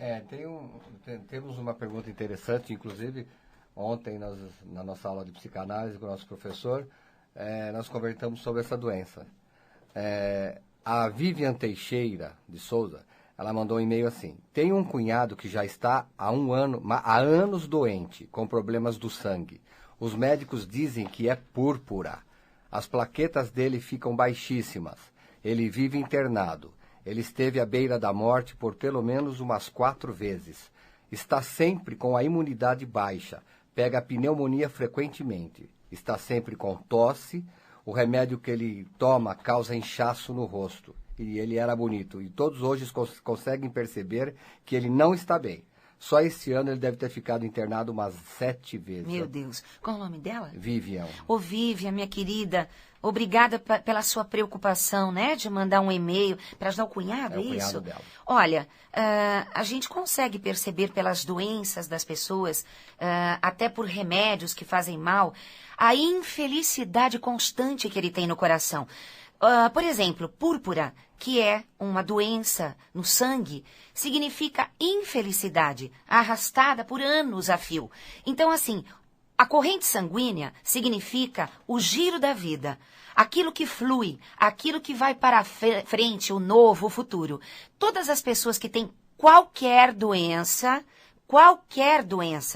S3: Temos uma pergunta interessante, inclusive, ontem na nossa aula de psicanálise com o nosso professor, nós conversamos sobre essa doença. A Vivian Teixeira de Souza, ela mandou um e-mail assim: tenho um cunhado que já está há anos doente, com problemas do sangue. Os médicos dizem que é púrpura. As plaquetas dele ficam baixíssimas. Ele vive internado. Ele esteve à beira da morte por pelo menos umas 4 vezes. Está sempre com a imunidade baixa. Pega pneumonia frequentemente. Está sempre com tosse. O remédio que ele toma causa inchaço no rosto. E ele era bonito. E todos hoje conseguem perceber que ele não está bem. Só esse ano ele deve ter ficado internado umas 7 vezes.
S2: Meu Deus. Qual o nome dela?
S3: Vivian.
S2: Ô, Vivian, minha querida, obrigada pela sua preocupação, né? De mandar um e-mail para ajudar o cunhado, é isso?
S3: O cunhado dela.
S2: Olha, a gente consegue perceber pelas doenças das pessoas, até por remédios que fazem mal, a infelicidade constante que ele tem no coração. Por exemplo, púrpura, que é uma doença no sangue, significa infelicidade, arrastada por anos a fio. Então, assim, a corrente sanguínea significa o giro da vida, aquilo que flui, aquilo que vai para a frente, o novo, o futuro. Todas as pessoas que têm qualquer doença,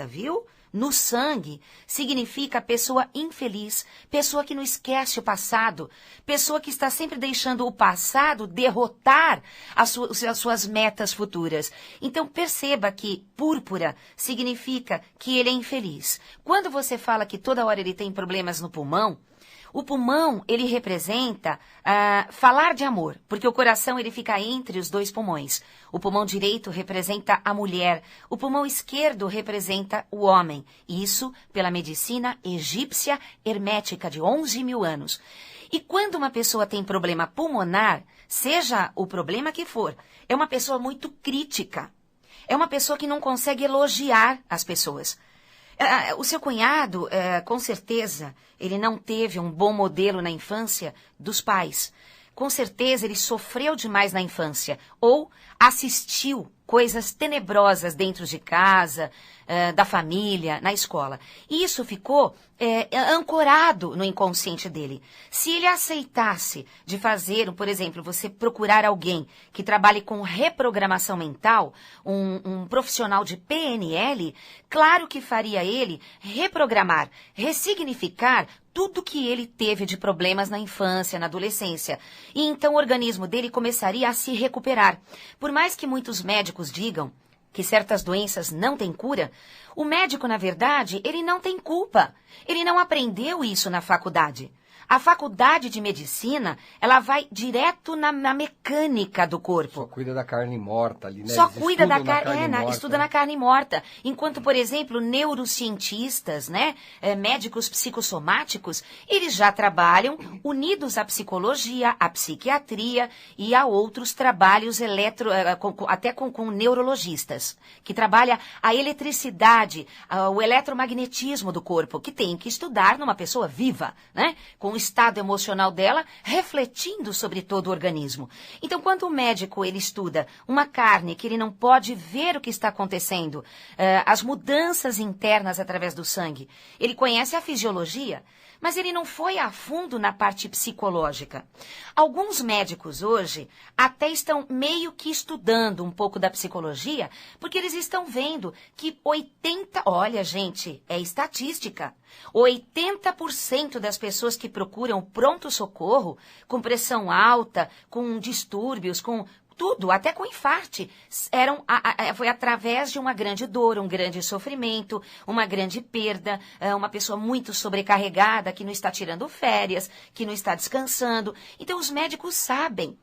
S2: viu? No sangue, significa pessoa infeliz, pessoa que não esquece o passado, pessoa que está sempre deixando o passado derrotar as suas metas futuras. Então, perceba que púrpura significa que ele é infeliz. Quando você fala que toda hora ele tem problemas no pulmão, o pulmão, ele representa falar de amor, porque o coração ele fica entre os dois pulmões. O pulmão direito representa a mulher, o pulmão esquerdo representa o homem. Isso pela medicina egípcia hermética de 11.000 anos. E quando uma pessoa tem problema pulmonar, seja o problema que for, é uma pessoa muito crítica. É uma pessoa que não consegue elogiar as pessoas. O seu cunhado, com certeza, ele não teve um bom modelo na infância dos pais. Com certeza, ele sofreu demais na infância ou assistiu coisas tenebrosas dentro de casa, da família, na escola. E isso ficou ancorado no inconsciente dele. Se ele aceitasse de fazer, por exemplo, você procurar alguém que trabalhe com reprogramação mental, um profissional de PNL, claro que faria ele reprogramar, ressignificar tudo que ele teve de problemas na infância, na adolescência. E então o organismo dele começaria a se recuperar. Por mais que muitos médicos digam que certas doenças não têm cura, o médico, na verdade, ele não tem culpa. Ele não aprendeu isso na faculdade. A faculdade de medicina, ela vai direto na mecânica do corpo.
S3: Só cuida da carne morta ali, né?
S2: Só cuida da carne morta. Estuda na carne morta. Enquanto, por exemplo, neurocientistas, né, médicos psicossomáticos, eles já trabalham unidos à psicologia, à psiquiatria e a outros trabalhos até com neurologistas, que trabalha a eletricidade, o eletromagnetismo do corpo, que tem que estudar numa pessoa viva, né, com o estado emocional dela, refletindo sobre todo o organismo. Então, quando o médico ele estuda uma carne que ele não pode ver o que está acontecendo, as mudanças internas através do sangue, ele conhece a fisiologia, mas ele não foi a fundo na parte psicológica. Alguns médicos hoje até estão meio que estudando um pouco da psicologia, porque eles estão vendo que olha, gente, é estatística. 80% das pessoas que procuram pronto-socorro, com pressão alta, com distúrbios, com tudo, até com infarte, foi através de uma grande dor, um grande sofrimento, uma grande perda, uma pessoa muito sobrecarregada, que não está tirando férias, que não está descansando. Então, os médicos sabem.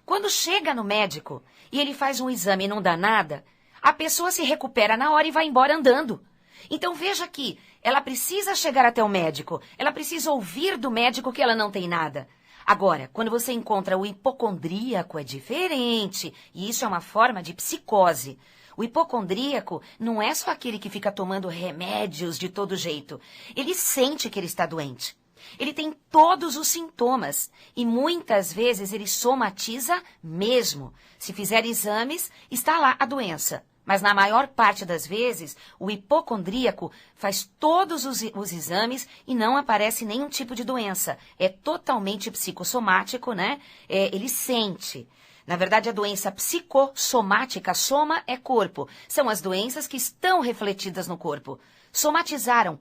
S2: Quando chega no médico e ele faz um exame e não dá nada, a pessoa se recupera na hora e vai embora andando. Então, veja que ela precisa chegar até o médico, ela precisa ouvir do médico que ela não tem nada. Agora, quando você encontra o hipocondríaco, é diferente. E isso é uma forma de psicose. O hipocondríaco não é só aquele que fica tomando remédios de todo jeito. Ele sente que ele está doente. Ele tem todos os sintomas. E muitas vezes ele somatiza mesmo. Se fizer exames, está lá a doença. Mas na maior parte das vezes, o hipocondríaco faz todos os exames e não aparece nenhum tipo de doença. É totalmente psicossomático, né? Ele sente. Na verdade, a doença psicossomática, soma é corpo. São as doenças que estão refletidas no corpo. Somatizaram,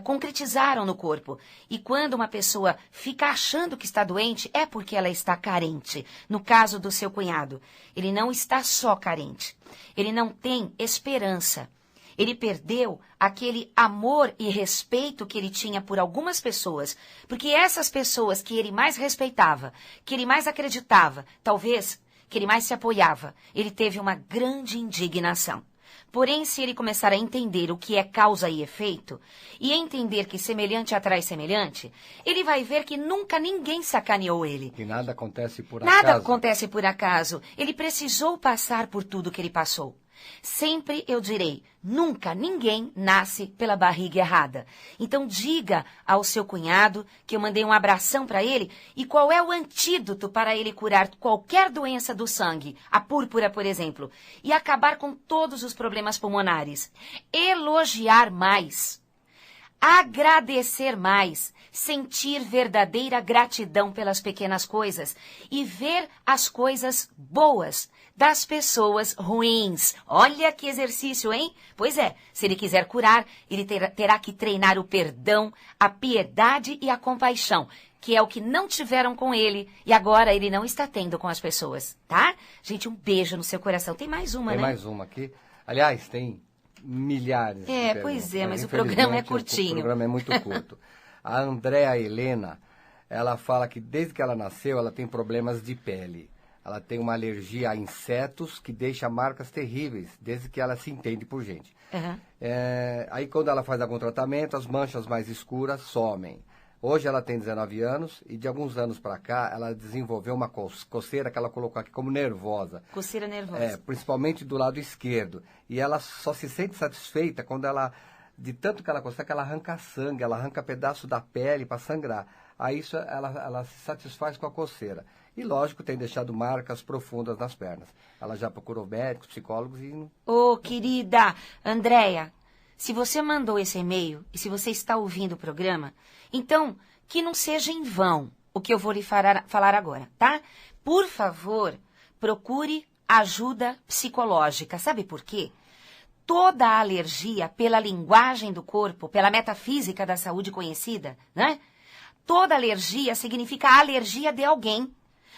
S2: concretizaram no corpo. E quando uma pessoa fica achando que está doente, é porque ela está carente. No caso do seu cunhado, ele não está só carente. Ele não tem esperança. Ele perdeu aquele amor e respeito que ele tinha por algumas pessoas. Porque essas pessoas que ele mais respeitava, que ele mais acreditava, talvez que ele mais se apoiava, ele teve uma grande indignação. Porém, se ele começar a entender o que é causa e efeito, e entender que semelhante atrai semelhante, ele vai ver que nunca ninguém sacaneou ele.
S3: Que nada acontece por acaso.
S2: Nada acontece por acaso. Ele precisou passar por tudo que ele passou. Sempre eu direi, nunca ninguém nasce pela barriga errada. Então diga ao seu cunhado que eu mandei um abração para ele e qual é o antídoto para ele curar qualquer doença do sangue, a púrpura, por exemplo, e acabar com todos os problemas pulmonares. Elogiar mais. Agradecer mais, sentir verdadeira gratidão pelas pequenas coisas e ver as coisas boas das pessoas ruins. Olha que exercício, hein? Pois é, se ele quiser curar, ele terá que treinar o perdão, a piedade e a compaixão, que é o que não tiveram com ele e agora ele não está tendo com as pessoas, tá? Gente, um beijo no seu coração. Tem mais uma, né?
S3: Tem mais uma aqui. Aliás, tem milhares de perguntas,
S2: pois é, mas o programa é curtinho.
S3: O programa é muito curto. A Andréa Helena, ela fala que desde que ela nasceu, ela tem problemas de pele. Ela tem uma alergia a insetos que deixa marcas terríveis, desde que ela se entende por gente.
S2: Uhum.
S3: Aí quando ela faz algum tratamento, as manchas mais escuras somem. Hoje ela tem 19 anos e de alguns anos para cá ela desenvolveu uma coceira que ela colocou aqui como nervosa.
S2: Coceira nervosa.
S3: Principalmente do lado esquerdo. E ela só se sente satisfeita quando ela, de tanto que ela coceira, que ela arranca sangue, ela arranca pedaço da pele para sangrar. Aí isso ela se satisfaz com a coceira. E lógico, tem deixado marcas profundas nas pernas. Ela já procurou médicos, psicólogos e...
S2: Ô, querida Andréia, se você mandou esse e-mail e se você está ouvindo o programa, então que não seja em vão o que eu vou lhe falar agora, tá? Por favor, procure ajuda psicológica. Sabe por quê? Toda alergia, pela linguagem do corpo, pela metafísica da saúde conhecida, né? Toda alergia significa alergia de alguém.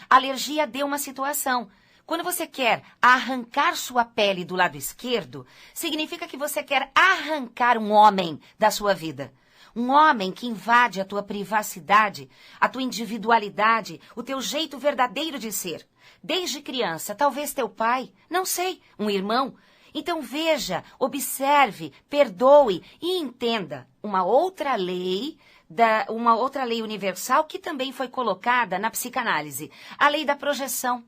S2: Alergia de uma situação. Quando você quer arrancar sua pele do lado esquerdo, significa que você quer arrancar um homem da sua vida. Um homem que invade a tua privacidade, a tua individualidade, o teu jeito verdadeiro de ser. Desde criança, talvez teu pai, não sei, um irmão. Então veja, observe, perdoe e entenda uma outra lei universal que também foi colocada na psicanálise, a lei da projeção.